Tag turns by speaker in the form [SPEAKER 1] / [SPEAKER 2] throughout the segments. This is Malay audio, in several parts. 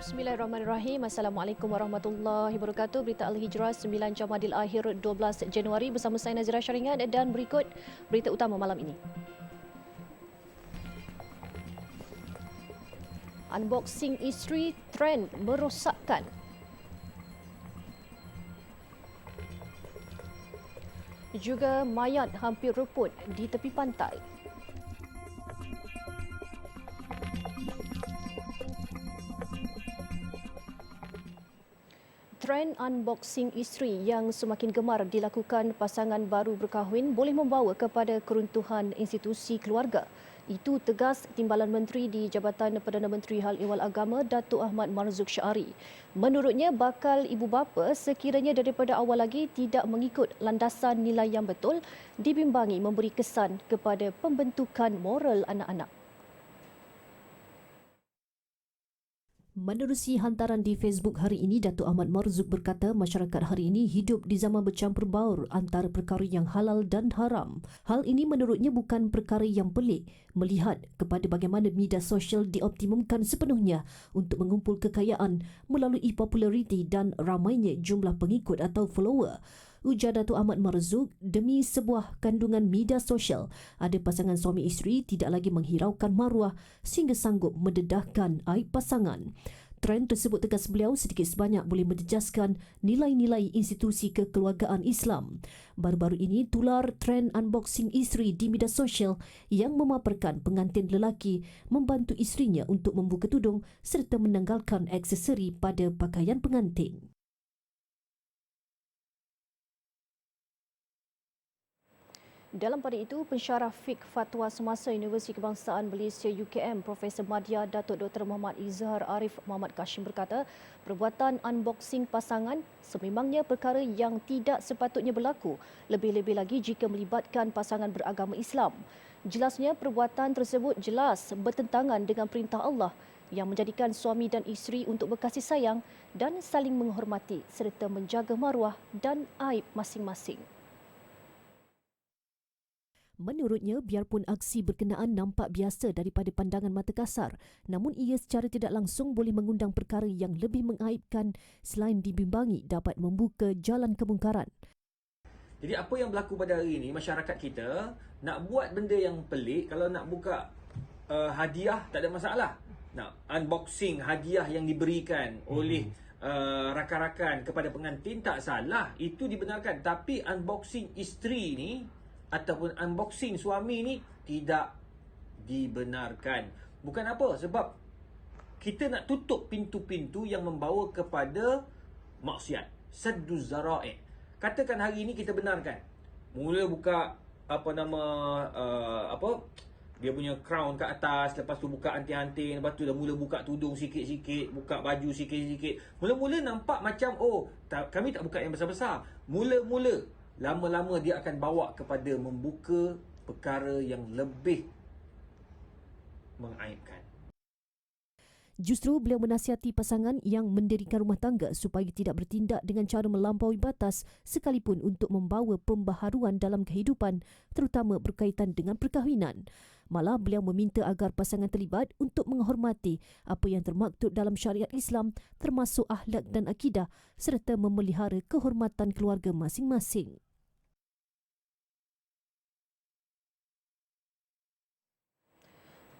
[SPEAKER 1] Bismillahirrahmanirrahim. Assalamualaikum warahmatullahi wabarakatuh. Berita Al-Hijrah 9 Jamadil Akhir 12 Januari bersama saya Nazira Syaringan dan berikut berita utama malam ini. Unboxing isteri trend merosakkan. Juga mayat hampir reput di tepi pantai. Trend unboxing isteri yang semakin gemar dilakukan pasangan baru berkahwin boleh membawa kepada keruntuhan institusi keluarga. Itu tegas Timbalan Menteri di Jabatan Perdana Menteri Hal Ehwal Agama Datuk Ahmad Marzuq Syari. Menurutnya, bakal ibu bapa sekiranya daripada awal lagi tidak mengikut landasan nilai yang betul dibimbangi memberi kesan kepada pembentukan moral anak-anak. Menerusi hantaran di Facebook hari ini, Datuk Ahmad Marzuq berkata masyarakat hari ini hidup di zaman bercampur baur antara perkara yang halal dan haram. Hal ini menurutnya bukan perkara yang pelik melihat kepada bagaimana media sosial dioptimumkan sepenuhnya untuk mengumpul kekayaan melalui populariti dan ramainya jumlah pengikut atau follower. Ujar Datuk Ahmad Marzuq, demi sebuah kandungan media sosial, ada pasangan suami isteri tidak lagi menghiraukan maruah sehingga sanggup mendedahkan aib pasangan. Trend tersebut tegas beliau sedikit sebanyak boleh menjejaskan nilai-nilai institusi kekeluargaan Islam. Baru-baru ini tular trend unboxing isteri di media sosial yang memaparkan pengantin lelaki membantu isterinya untuk membuka tudung serta menanggalkan aksesori pada pakaian pengantin. Dalam pada itu, pensyarah Fiqh Fatwa Semasa Universiti Kebangsaan Malaysia UKM, Profesor Madya Datuk Dr. Muhammad Izhar Arif Muhammad Kashim berkata, perbuatan unboxing pasangan sememangnya perkara yang tidak sepatutnya berlaku, lebih-lebih lagi jika melibatkan pasangan beragama Islam. Jelasnya, perbuatan tersebut jelas bertentangan dengan perintah Allah yang menjadikan suami dan isteri untuk berkasih sayang dan saling menghormati serta menjaga maruah dan aib masing-masing. Menurutnya, biarpun aksi berkenaan nampak biasa daripada pandangan mata kasar, namun ia secara tidak langsung boleh mengundang perkara yang lebih mengaibkan selain dibimbangi dapat membuka jalan kemungkaran.
[SPEAKER 2] Jadi apa yang berlaku pada hari ini, masyarakat kita nak buat benda yang pelik, kalau nak buka hadiah tak ada masalah. Nak unboxing hadiah yang diberikan oleh rakan-rakan kepada pengantin tak salah, itu dibenarkan. Tapi unboxing isteri ni ataupun unboxing suami ni tidak dibenarkan. Bukan apa, sebab kita nak tutup pintu-pintu yang membawa kepada maksiat. Sadduz zara'i'. Katakan hari ini kita benarkan. Mula buka dia punya crown kat atas, lepas tu buka anting-anting, lepas tu dah mula buka tudung sikit-sikit, buka baju sikit-sikit. Mula-mula nampak macam kami tak buka yang besar-besar. Mula-mula lama-lama dia akan bawa kepada membuka perkara yang lebih mengaibkan.
[SPEAKER 1] Justru beliau menasihati pasangan yang mendirikan rumah tangga supaya tidak bertindak dengan cara melampaui batas sekalipun untuk membawa pembaharuan dalam kehidupan, terutama berkaitan dengan perkahwinan. Malah beliau meminta agar pasangan terlibat untuk menghormati apa yang termaktub dalam syariat Islam termasuk akhlak dan akidah serta memelihara kehormatan keluarga masing-masing.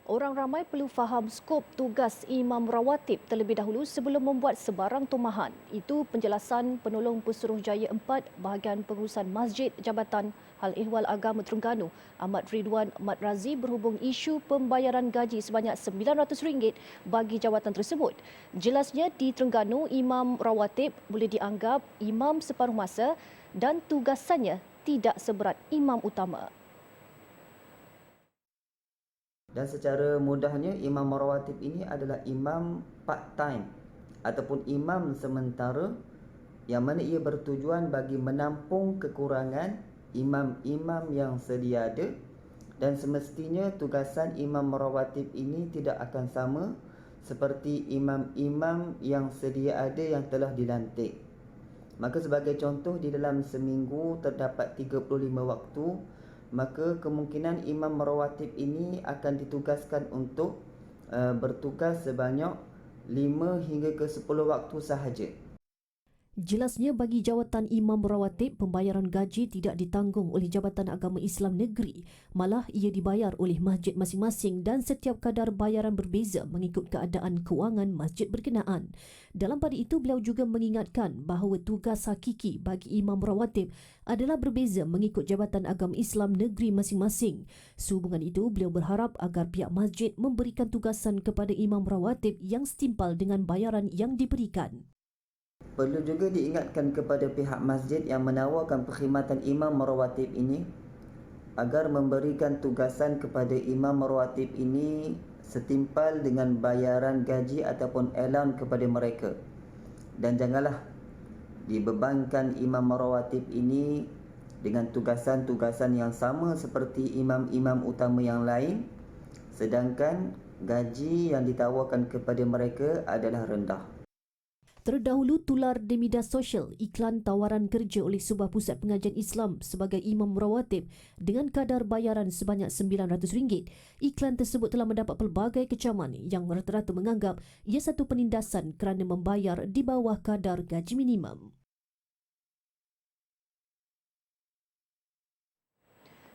[SPEAKER 1] Orang ramai perlu faham skop tugas imam rawatib terlebih dahulu sebelum membuat sebarang tumahan. Itu penjelasan penolong Pesuruhjaya 4 bahagian pengurusan Masjid Jabatan Hal Ehwal Agama Terengganu, Ahmad Ridwan Ahmad Razi berhubung isu pembayaran gaji sebanyak RM900 bagi jawatan tersebut. Jelasnya di Terengganu, imam rawatib boleh dianggap imam separuh masa dan tugasannya tidak seberat imam utama.
[SPEAKER 3] Dan secara mudahnya, imam rawatib ini adalah imam part time ataupun imam sementara yang mana ia bertujuan bagi menampung kekurangan imam-imam yang sedia ada, dan semestinya tugasan imam rawatib ini tidak akan sama seperti imam-imam yang sedia ada yang telah dilantik. Maka sebagai contoh, di dalam seminggu terdapat 35 waktu, maka kemungkinan imam rawatib ini akan ditugaskan untuk bertugas sebanyak 5 hingga ke 10 waktu sahaja.
[SPEAKER 1] Jelasnya bagi jawatan imam rawatib, pembayaran gaji tidak ditanggung oleh Jabatan Agama Islam Negeri, malah ia dibayar oleh masjid masing-masing dan setiap kadar bayaran berbeza mengikut keadaan kewangan masjid berkenaan. Dalam pada itu, beliau juga mengingatkan bahawa tugas hakiki bagi imam rawatib adalah berbeza mengikut Jabatan Agama Islam Negeri masing-masing. Sehubungan itu, beliau berharap agar pihak masjid memberikan tugasan kepada imam rawatib yang setimpal dengan bayaran yang diberikan.
[SPEAKER 3] Perlu juga diingatkan kepada pihak masjid yang menawarkan perkhidmatan imam rawatib ini agar memberikan tugasan kepada imam rawatib ini setimpal dengan bayaran gaji ataupun allowance kepada mereka. Dan janganlah dibebankan imam rawatib ini dengan tugasan-tugasan yang sama seperti imam-imam utama yang lain, sedangkan gaji yang ditawarkan kepada mereka adalah rendah.
[SPEAKER 1] Terdahulu tular di media sosial iklan tawaran kerja oleh sebuah pusat pengajian Islam sebagai imam rawatib dengan kadar bayaran sebanyak RM900. Iklan tersebut telah mendapat pelbagai kecaman yang rata-rata menganggap ia satu penindasan kerana membayar di bawah kadar gaji minimum.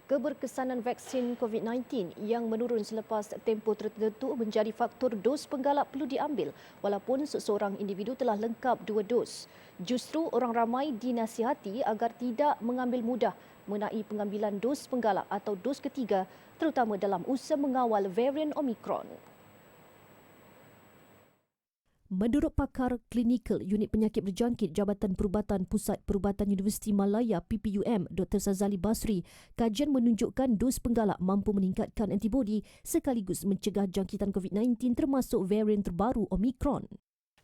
[SPEAKER 1] Keberkesanan vaksin COVID-19 yang menurun selepas tempoh tertentu menjadi faktor dos penggalak perlu diambil walaupun seseorang individu telah lengkap 2 dos. Justru orang ramai dinasihati agar tidak mengambil mudah mengenai pengambilan dos penggalak atau dos ketiga terutama dalam usaha mengawal varian Omicron. Menurut pakar klinikal Unit Penyakit Berjangkit Jabatan Perubatan Pusat Perubatan Universiti Malaya PPUM Dr. Sazali Basri, kajian menunjukkan dos penggalak mampu meningkatkan antibodi sekaligus mencegah jangkitan COVID-19 termasuk varian terbaru Omicron.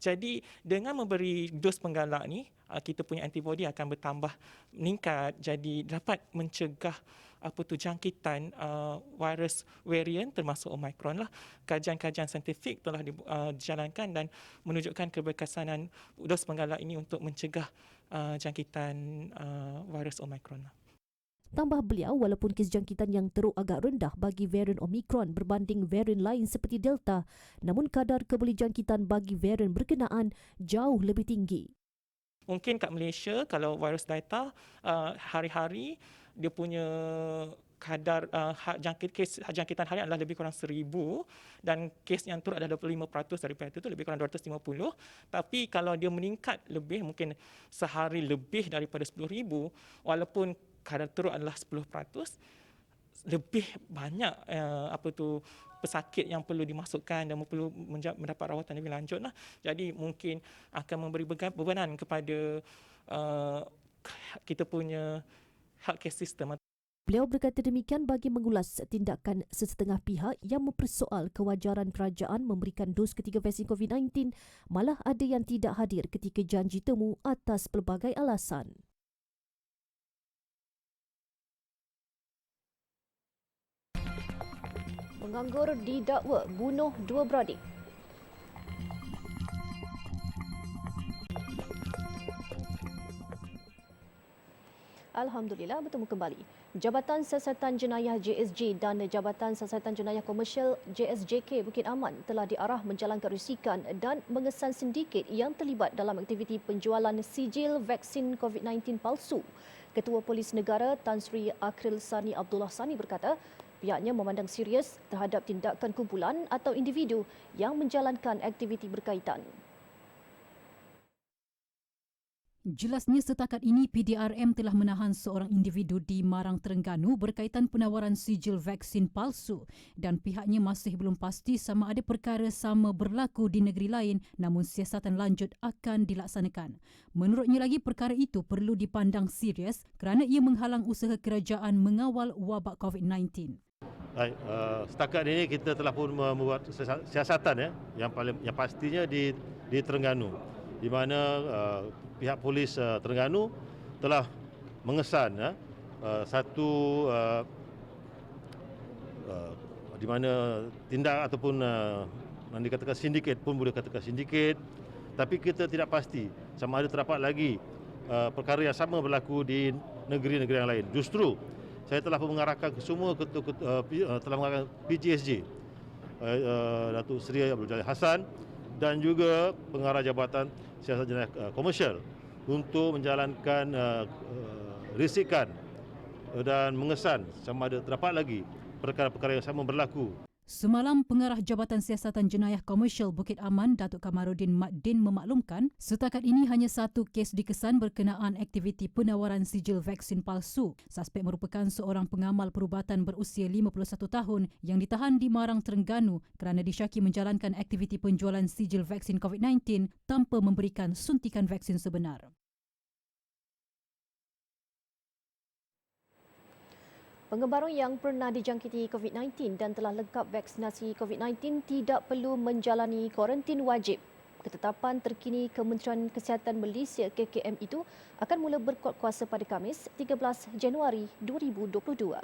[SPEAKER 4] Jadi dengan memberi dos penggalak ni, kita punya antibodi akan bertambah meningkat, jadi dapat mencegah jangkitan virus varian termasuk Omicron lah. Kajian-kajian saintifik telah dijalankan dan menunjukkan keberkesanan dos penggalak ini untuk mencegah jangkitan virus Omicron lah.
[SPEAKER 1] Tambah beliau, walaupun kes jangkitan yang teruk agak rendah bagi varian Omicron berbanding varian lain seperti Delta, namun kadar kebolehjangkitan bagi varian berkenaan jauh lebih tinggi.
[SPEAKER 4] Mungkin kat Malaysia, kalau virus Delta, hari-hari dia punya kadar kes jangkitan harian adalah lebih kurang 1,000 dan kes yang turut adalah 25% daripada itu lebih kurang 250. Tapi kalau dia meningkat lebih, mungkin sehari lebih daripada 10,000, walaupun kadar turut adalah 10%, lebih banyak pesakit yang perlu dimasukkan dan perlu mendapat rawatan lebih lanjut lah. Jadi mungkin akan memberi bebanan kepada kita punya healthcare system.
[SPEAKER 1] Beliau berkata demikian bagi mengulas tindakan sesetengah pihak yang mempersoal kewajaran kerajaan memberikan dos ketiga vaksin COVID-19, malah ada yang tidak hadir ketika janji temu atas pelbagai alasan. Penganggur didakwa bunuh 2 beradik. Alhamdulillah, bertemu kembali. Jabatan Siasatan Jenayah JSJ dan Jabatan Siasatan Jenayah Komersial JSJK Bukit Aman telah diarah menjalankan risikan dan mengesan sindiket yang terlibat dalam aktiviti penjualan sijil vaksin COVID-19 palsu. Ketua Polis Negara Tan Sri Akril Sani Abdullah Sani berkata, pihaknya memandang serius terhadap tindakan kumpulan atau individu yang menjalankan aktiviti berkaitan.
[SPEAKER 5] Jelasnya setakat ini PDRM telah menahan seorang individu di Marang Terengganu berkaitan penawaran sijil vaksin palsu dan pihaknya masih belum pasti sama ada perkara sama berlaku di negeri lain namun siasatan lanjut akan dilaksanakan. Menurutnya lagi perkara itu perlu dipandang serius kerana ia menghalang usaha kerajaan mengawal wabak COVID-19.
[SPEAKER 6] Baik, setakat ini kita telah pun membuat siasatan yang pastinya di Terengganu, di mana pihak polis Terengganu telah mengesan satu di mana tindak ataupun yang dikatakan sindiket pun boleh katakan sindiket, tapi kita tidak pasti sama ada terdapat lagi perkara yang sama berlaku di negeri-negeri yang lain. Justru saya telah mengarahkan ke semua telah mengarahkan PJSJ, Datuk Seri Abdul Jalil Hassan dan juga pengarah Jabatan Siasat Jenayah Komersial untuk menjalankan risikan dan mengesan sama ada terdapat lagi perkara-perkara yang sama berlaku.
[SPEAKER 5] Semalam, Pengarah Jabatan Siasatan Jenayah Komersial Bukit Aman, Datuk Kamaruddin Mat Din memaklumkan setakat ini hanya satu kes dikesan berkenaan aktiviti penawaran sijil vaksin palsu. Suspek merupakan seorang pengamal perubatan berusia 51 tahun yang ditahan di Marang, Terengganu kerana disyaki menjalankan aktiviti penjualan sijil vaksin COVID-19 tanpa memberikan suntikan vaksin sebenar.
[SPEAKER 1] Pengembara yang pernah dijangkiti COVID-19 dan telah lengkap vaksinasi COVID-19 tidak perlu menjalani kuarantin wajib. Ketetapan terkini Kementerian Kesihatan Malaysia KKM itu akan mula berkuat kuasa pada Khamis 13 Januari 2022.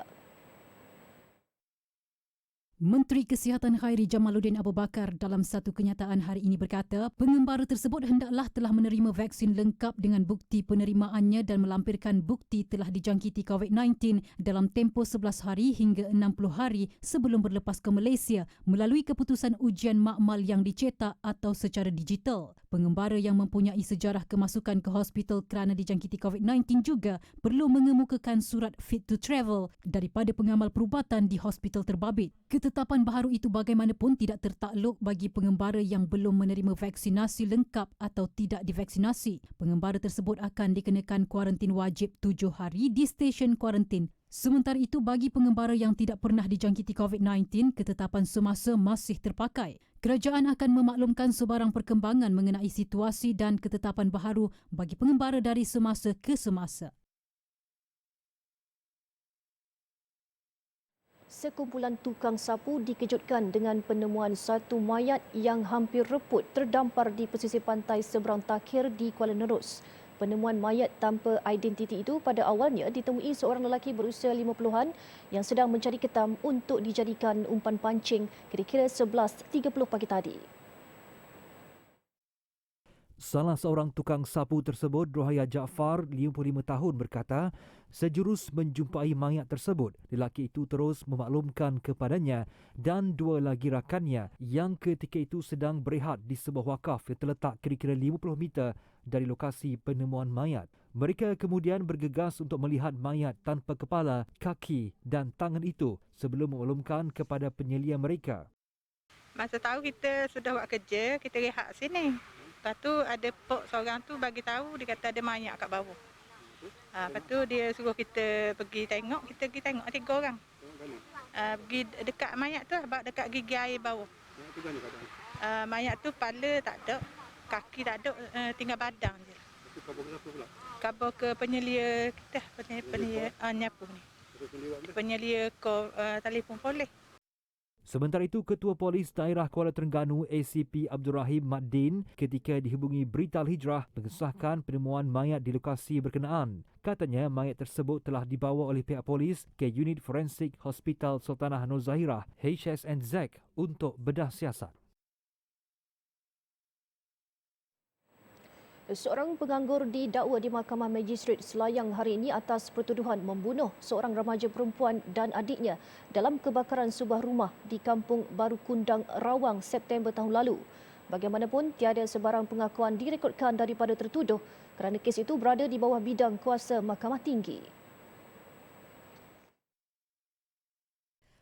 [SPEAKER 5] Menteri Kesihatan Khairi Jamaluddin Abu Bakar dalam satu kenyataan hari ini berkata, pengembara tersebut hendaklah telah menerima vaksin lengkap dengan bukti penerimaannya dan melampirkan bukti telah dijangkiti COVID-19 dalam tempoh 11 hari hingga 60 hari sebelum berlepas ke Malaysia melalui keputusan ujian makmal yang dicetak atau secara digital. Pengembara yang mempunyai sejarah kemasukan ke hospital kerana dijangkiti COVID-19 juga perlu mengemukakan surat fit to travel daripada pengamal perubatan di hospital terbabit. Ketetapan baharu itu bagaimanapun tidak tertakluk bagi pengembara yang belum menerima vaksinasi lengkap atau tidak divaksinasi. Pengembara tersebut akan dikenakan kuarantin wajib 7 hari di stesen kuarantin. Sementara itu, bagi pengembara yang tidak pernah dijangkiti COVID-19, ketetapan semasa masih terpakai. Kerajaan akan memaklumkan sebarang perkembangan mengenai situasi dan ketetapan baharu bagi pengembara dari semasa ke semasa.
[SPEAKER 1] Sekumpulan tukang sapu dikejutkan dengan penemuan satu mayat yang hampir reput terdampar di pesisir pantai seberang Takhir di Kuala Nerus. Penemuan mayat tanpa identiti itu pada awalnya ditemui seorang lelaki berusia 50-an yang sedang mencari ketam untuk dijadikan umpan pancing kira-kira 11.30 pagi tadi.
[SPEAKER 7] Salah seorang tukang sapu tersebut, Rohaya Jaafar, 55 tahun, berkata, sejurus menjumpai mayat tersebut, lelaki itu terus memaklumkan kepadanya dan dua lagi rakannya yang ketika itu sedang berehat di sebuah wakaf yang terletak kira-kira 50 meter dari lokasi penemuan mayat. Mereka kemudian bergegas untuk melihat mayat tanpa kepala, kaki dan tangan itu sebelum memaklumkan kepada penyelia mereka.
[SPEAKER 8] Masa tahu kita sudah buat kerja, kita rehat sini. Lepas tu ada pok seorang tu bagi tahu, dia kata ada mayat kat bawah. Lepas tu dia suruh kita pergi tengok, kita pergi tengok 3 orang. Pergi dekat mayat tu, dekat gigi air bawah. Mayat tu kepala tak ada, kaki tak ada, tinggal badan je. Kabur ke penyelia kita, penyelia nyapu ni. Penyelia telefon polis.
[SPEAKER 7] Sementara itu, Ketua Polis Daerah Kuala Terengganu ACP Abdul Rahim Mat Din ketika dihubungi Berita Al-Hijrah mengesahkan penemuan mayat di lokasi berkenaan. Katanya mayat tersebut telah dibawa oleh pihak polis ke Unit Forensik Hospital Sultanah Nur Zahirah HSNZ untuk bedah siasat.
[SPEAKER 1] Seorang penganggur didakwa di Mahkamah Magistrate Selayang hari ini atas pertuduhan membunuh seorang remaja perempuan dan adiknya dalam kebakaran sebuah rumah di Kampung Baru Kundang, Rawang, September tahun lalu. Bagaimanapun, tiada sebarang pengakuan direkodkan daripada tertuduh kerana kes itu berada di bawah bidang kuasa Mahkamah Tinggi.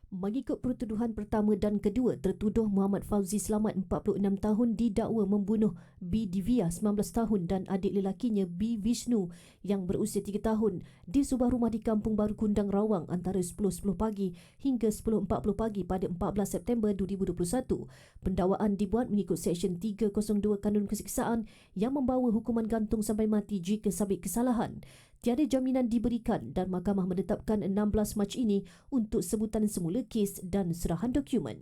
[SPEAKER 1] Mengikut pertuduhan pertama dan kedua, tertuduh Muhammad Fauzi Slamat 46 tahun didakwa membunuh B. Divya 19 tahun dan adik lelakinya B. Vishnu yang berusia 3 tahun di sebuah rumah di Kampung Baru Kundang, Rawang antara 10.10 pagi hingga 10.40 pagi pada 14 September 2021. Pendakwaan dibuat mengikut Seksyen 302 Kanun Keseksaan yang membawa hukuman gantung sampai mati jika sabit kesalahan. Tiada jaminan diberikan dan mahkamah menetapkan 16 Mac ini untuk sebutan semula kes dan serahan dokumen.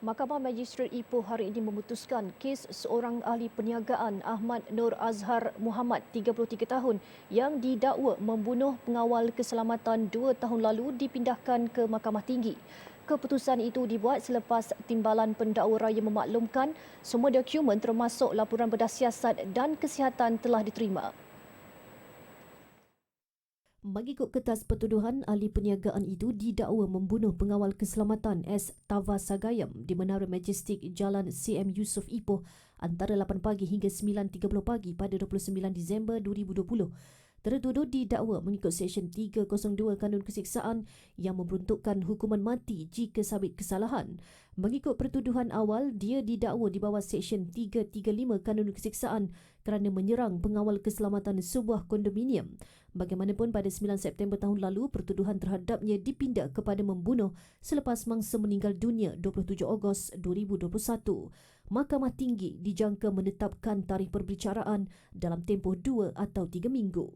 [SPEAKER 1] Mahkamah Magistrate Ipoh hari ini memutuskan kes seorang ahli perniagaan Ahmad Nur Azhar Muhammad 33 tahun yang didakwa membunuh pengawal keselamatan 2 tahun lalu dipindahkan ke Mahkamah Tinggi. Keputusan itu dibuat selepas Timbalan Pendakwa Raya memaklumkan semua dokumen termasuk laporan bedah siasat dan kesihatan telah diterima. Mengikut kertas pertuduhan, ahli perniagaan itu didakwa membunuh pengawal keselamatan S. Tava Sagayam di Menara Majestic Jalan CM Yusof Ipoh antara 8 pagi hingga 9.30 pagi pada 29 Disember 2020. Tertuduh didakwa mengikut Seksyen 302 Kanun Keseksaan yang memperuntukkan hukuman mati jika sabit kesalahan. Mengikut pertuduhan awal, dia didakwa di bawah Seksyen 335 Kanun Keseksaan kerana menyerang pengawal keselamatan sebuah kondominium. Bagaimanapun pada 9 September tahun lalu, pertuduhan terhadapnya dipindah kepada membunuh selepas mangsa meninggal dunia 27 Ogos 2021. Mahkamah Tinggi dijangka menetapkan tarikh perbicaraan dalam tempoh 2 atau 3 minggu.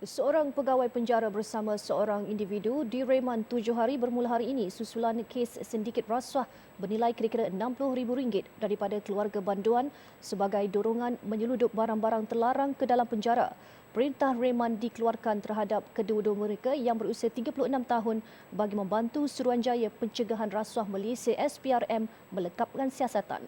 [SPEAKER 1] Seorang pegawai penjara bersama seorang individu direman 7 hari bermula hari ini susulan kes sindiket rasuah bernilai kira-kira RM60,000 daripada keluarga banduan sebagai dorongan menyeludup barang-barang terlarang ke dalam penjara. Perintah reman dikeluarkan terhadap kedua-dua mereka yang berusia 36 tahun bagi membantu Suruhanjaya Pencegahan Rasuah Malaysia SPRM melekapkan siasatan.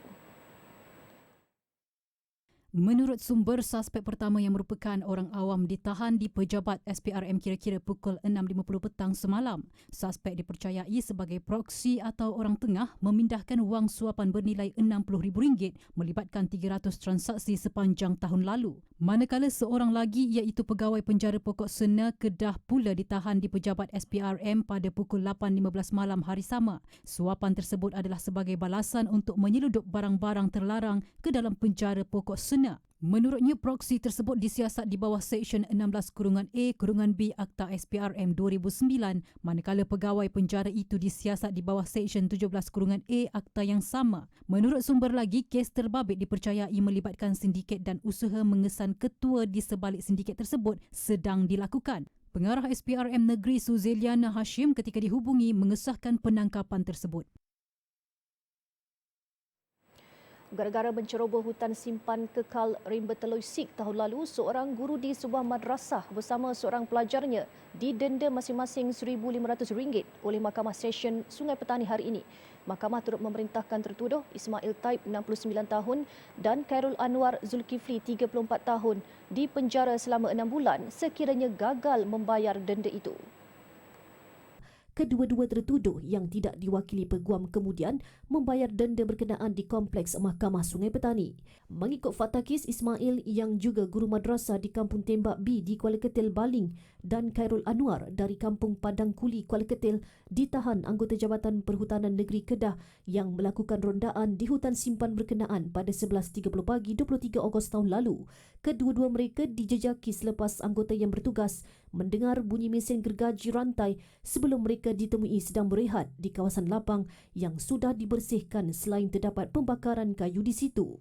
[SPEAKER 5] Menurut sumber, suspek pertama yang merupakan orang awam ditahan di pejabat SPRM kira-kira pukul 6.50 petang semalam. Suspek dipercayai sebagai proksi atau orang tengah memindahkan wang suapan bernilai RM60,000 melibatkan 300 transaksi sepanjang tahun lalu. Manakala seorang lagi iaitu pegawai penjara pokok Sena Kedah pula ditahan di pejabat SPRM pada pukul 8.15 malam hari sama. Suapan tersebut adalah sebagai balasan untuk menyeludup barang-barang terlarang ke dalam penjara pokok Sena. Menurutnya, proksi tersebut disiasat di bawah Seksyen 16(a)(b) Akta SPRM 2009, manakala pegawai penjara itu disiasat di bawah Seksyen 17(a) Akta yang sama. Menurut sumber lagi, kes terbabit dipercayai melibatkan sindiket dan usaha mengesan ketua di sebalik sindiket tersebut sedang dilakukan. Pengarah SPRM Negeri Suzeliana Hashim ketika dihubungi mengesahkan penangkapan tersebut.
[SPEAKER 1] Gara-gara menceroboh hutan simpan kekal Rimba Teloisik tahun lalu, seorang guru di sebuah madrasah bersama seorang pelajarnya didenda masing-masing RM1,500 oleh Mahkamah Session Sungai Petani hari ini. Mahkamah turut memerintahkan tertuduh Ismail Taib 69 tahun dan Khairul Anwar Zulkifli 34 tahun dipenjara selama 6 bulan sekiranya gagal membayar denda itu. Kedua-dua tertuduh yang tidak diwakili peguam kemudian membayar denda berkenaan di Kompleks Mahkamah Sungai Petani. Mengikut fakta kes, Ismail yang juga guru madrasah di Kampung Tembak B di Kuala Ketil, Baling dan Khairul Anwar dari Kampung Padang Kuli, Kuala Ketil ditahan anggota Jabatan Perhutanan Negeri Kedah yang melakukan rondaan di hutan simpan berkenaan pada 11.30 pagi 23 Ogos tahun lalu. Kedua-dua mereka dijejaki selepas anggota yang bertugas mendengar bunyi mesin gergaji rantai sebelum mereka ditemui sedang berehat di kawasan lapang yang sudah dibersihkan selain terdapat pembakaran kayu di situ.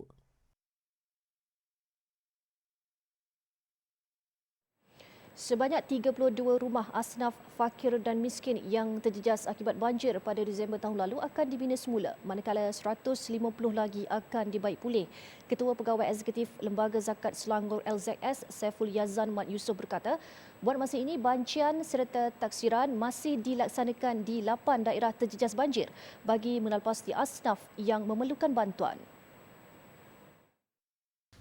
[SPEAKER 1] Sebanyak 32 rumah asnaf fakir dan miskin yang terjejas akibat banjir pada Disember tahun lalu akan dibina semula, manakala 150 lagi akan dibaik pulih. Ketua Pegawai Eksekutif Lembaga Zakat Selangor LZS, Saiful Yazan Mat Yusof berkata, buat masa ini bancian serta taksiran masih dilaksanakan di 8 daerah terjejas banjir bagi menalpasti asnaf yang memerlukan bantuan.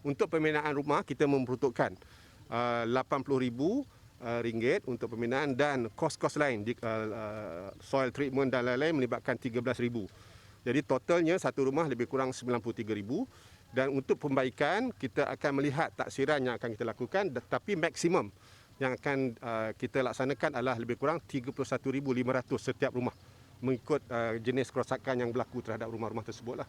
[SPEAKER 9] Untuk pembinaan rumah, kita memperuntukkan RM80,000 untuk pembinaan dan kos-kos lain di soil treatment dan lain-lain melibatkan RM13,000. Jadi totalnya satu rumah lebih kurang RM93,000 dan untuk pembaikan kita akan melihat taksiran yang akan kita lakukan tetapi maksimum yang akan kita laksanakan adalah lebih kurang RM31,500 setiap rumah mengikut jenis kerosakan yang berlaku terhadap rumah-rumah tersebutlah.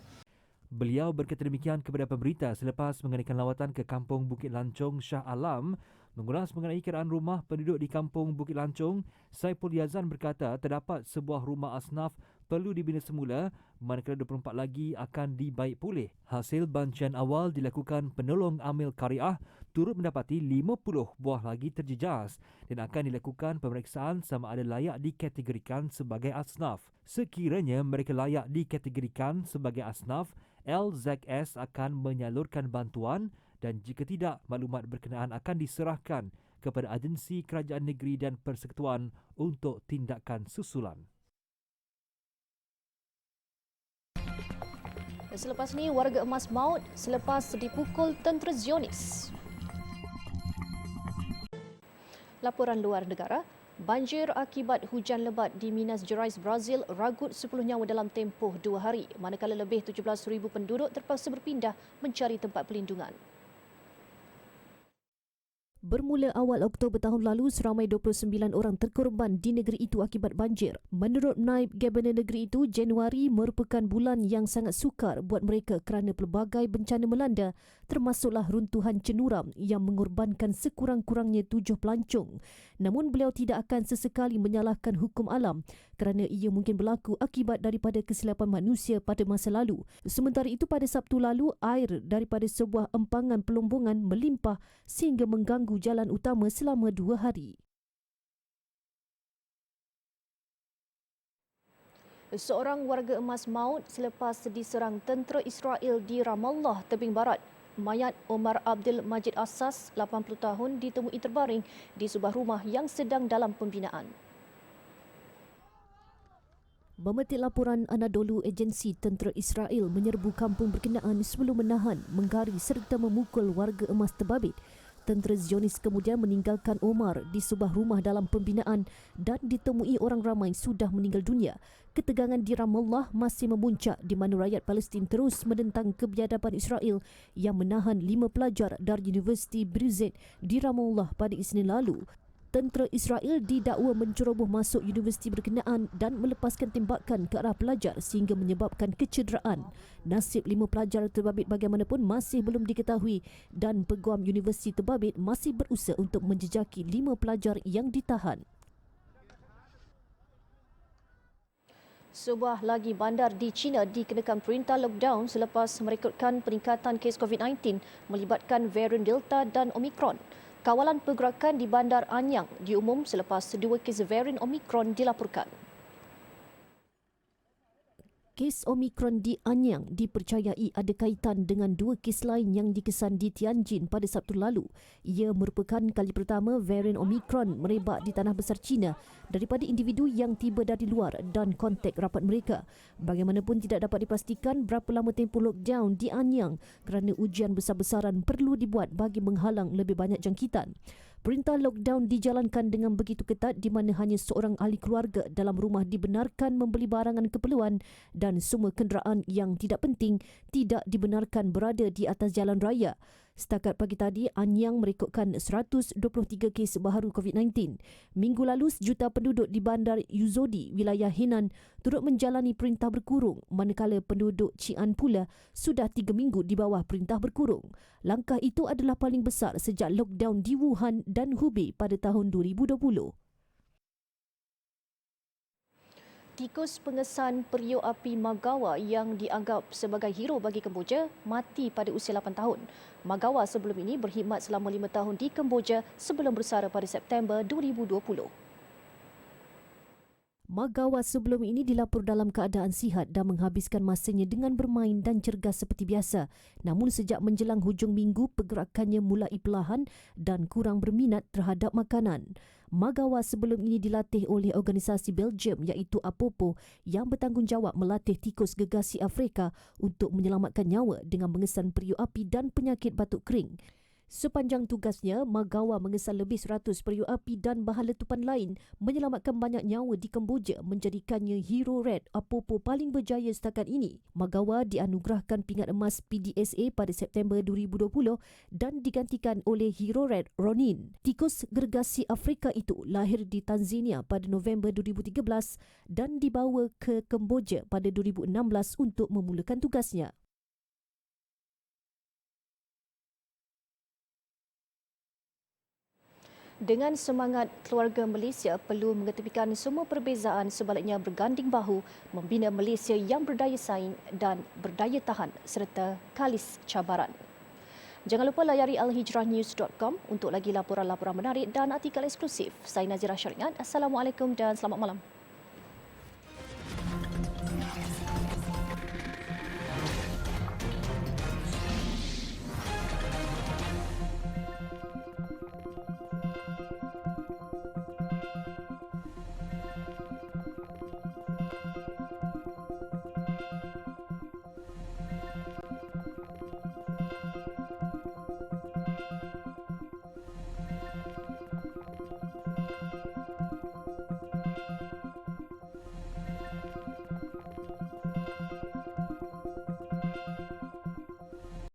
[SPEAKER 7] Beliau berkata demikian kepada pemberita selepas mengadakan lawatan ke Kampung Bukit Lancong Shah Alam. Mengulas mengenai kiraan rumah penduduk di Kampung Bukit Lancong, Saiful Yazan berkata terdapat sebuah rumah asnaf perlu dibina semula, manakala 24 lagi akan dibaik pulih. Hasil bancian awal dilakukan penolong amil kariah turut mendapati 50 buah lagi terjejas dan akan dilakukan pemeriksaan sama ada layak dikategorikan sebagai asnaf. Sekiranya mereka layak dikategorikan sebagai asnaf, LZS akan menyalurkan bantuan dan jika tidak, maklumat berkenaan akan diserahkan kepada agensi kerajaan negeri dan persekutuan untuk tindakan susulan. Selepas ini, warga emas maut selepas dipukul tentera Zionis.
[SPEAKER 1] Laporan luar negara, banjir akibat hujan lebat di Minas Gerais, Brazil ragut 10 nyawa dalam tempoh 2 hari, manakala lebih 17,000 penduduk terpaksa berpindah mencari tempat pelindungan. Bermula awal Oktober tahun lalu, seramai 29 orang terkorban di negeri itu akibat banjir. Menurut Naib Gabenor negeri itu, Januari merupakan bulan yang sangat sukar buat mereka kerana pelbagai bencana melanda, termasuklah runtuhan cenderam yang mengorbankan sekurang-kurangnya 7 pelancong. Namun beliau tidak akan sesekali menyalahkan hukum alam kerana ia mungkin berlaku akibat daripada kesilapan manusia pada masa lalu. Sementara itu, pada Sabtu lalu, air daripada sebuah empangan pelombongan melimpah sehingga mengganggu jalan utama selama 2 hari. Seorang warga emas maut selepas diserang tentera Israel di Ramallah, tebing barat. Mayat Omar Abdul Majid Assas, 80 tahun, ditemui terbaring di sebuah rumah yang sedang dalam pembinaan. Memetik laporan Anadolu, agensi tentera Israel menyerbu kampung berkenaan sebelum menahan, menggari serta memukul warga emas terbabit. Tentera Zionis kemudian meninggalkan Omar di sebuah rumah dalam pembinaan dan ditemui orang ramai sudah meninggal dunia. Ketegangan di Ramallah masih memuncak di mana rakyat Palestin terus menentang kebiadaban Israel yang menahan 5 pelajar dari Universiti Birzeit di Ramallah pada Isnin lalu. Tentera Israel didakwa menceroboh masuk universiti berkenaan dan melepaskan tembakan ke arah pelajar sehingga menyebabkan kecederaan. Nasib 5 pelajar terbabit bagaimanapun masih belum diketahui dan peguam universiti terbabit masih berusaha untuk menjejaki 5 pelajar yang ditahan. Sebuah lagi bandar di China dikenakan perintah lockdown selepas merekodkan peningkatan kes COVID-19 melibatkan varian Delta dan Omicron. Kawalan pergerakan di Bandar Anyang diumum selepas 2 kes varian Omicron dilaporkan. Kes Omicron di Anyang dipercayai ada kaitan dengan 2 kes lain yang dikesan di Tianjin pada Sabtu lalu. Ia merupakan kali pertama varian Omicron merebak di tanah besar China daripada individu yang tiba dari luar dan kontak rapat mereka. Bagaimanapun tidak dapat dipastikan berapa lama tempoh lockdown di Anyang kerana ujian besar-besaran perlu dibuat bagi menghalang lebih banyak jangkitan. Perintah lockdown dijalankan dengan begitu ketat di mana hanya seorang ahli keluarga dalam rumah dibenarkan membeli barangan keperluan dan semua kenderaan yang tidak penting tidak dibenarkan berada di atas jalan raya. Setakat pagi tadi, Anyang merekodkan 123 kes baharu COVID-19. Minggu lalu, sejuta penduduk di bandar Yuzhodi, wilayah Henan, turut menjalani perintah berkurung, manakala penduduk Xi'an pula sudah 3 minggu di bawah perintah berkurung. Langkah itu adalah paling besar sejak lockdown di Wuhan dan Hubei pada tahun 2020. Tikus pengesan periuk api Magawa yang dianggap sebagai hero bagi Kemboja mati pada usia 8 tahun. Magawa sebelum ini berkhidmat selama 5 tahun di Kemboja sebelum bersara pada September 2020. Magawa sebelum ini dilapor dalam keadaan sihat dan menghabiskan masanya dengan bermain dan cergas seperti biasa. Namun sejak menjelang hujung minggu, pergerakannya mulai perlahan dan kurang berminat terhadap makanan. Magawa sebelum ini dilatih oleh organisasi Belgium iaitu Apopo yang bertanggungjawab melatih tikus gergasi Afrika untuk menyelamatkan nyawa dengan mengesan periuk api dan penyakit batuk kering. Sepanjang tugasnya, Magawa mengesan lebih 100 periuk api dan bahan letupan lain menyelamatkan banyak nyawa di Kemboja, menjadikannya Hero Red Apopo paling berjaya setakat ini. Magawa dianugerahkan pingat emas PDSA pada September 2020 dan digantikan oleh Hero Red Ronin. Tikus gergasi Afrika itu lahir di Tanzania pada November 2013 dan dibawa ke Kemboja pada 2016 untuk memulakan tugasnya. Dengan semangat, keluarga Malaysia perlu mengetepikan semua perbezaan sebaliknya berganding bahu membina Malaysia yang berdaya saing dan berdaya tahan serta kalis cabaran. Jangan lupa layari alhijrahnews.com untuk lagi laporan-laporan menarik dan artikel eksklusif. Saya Nazira Syariat. Assalamualaikum dan selamat malam.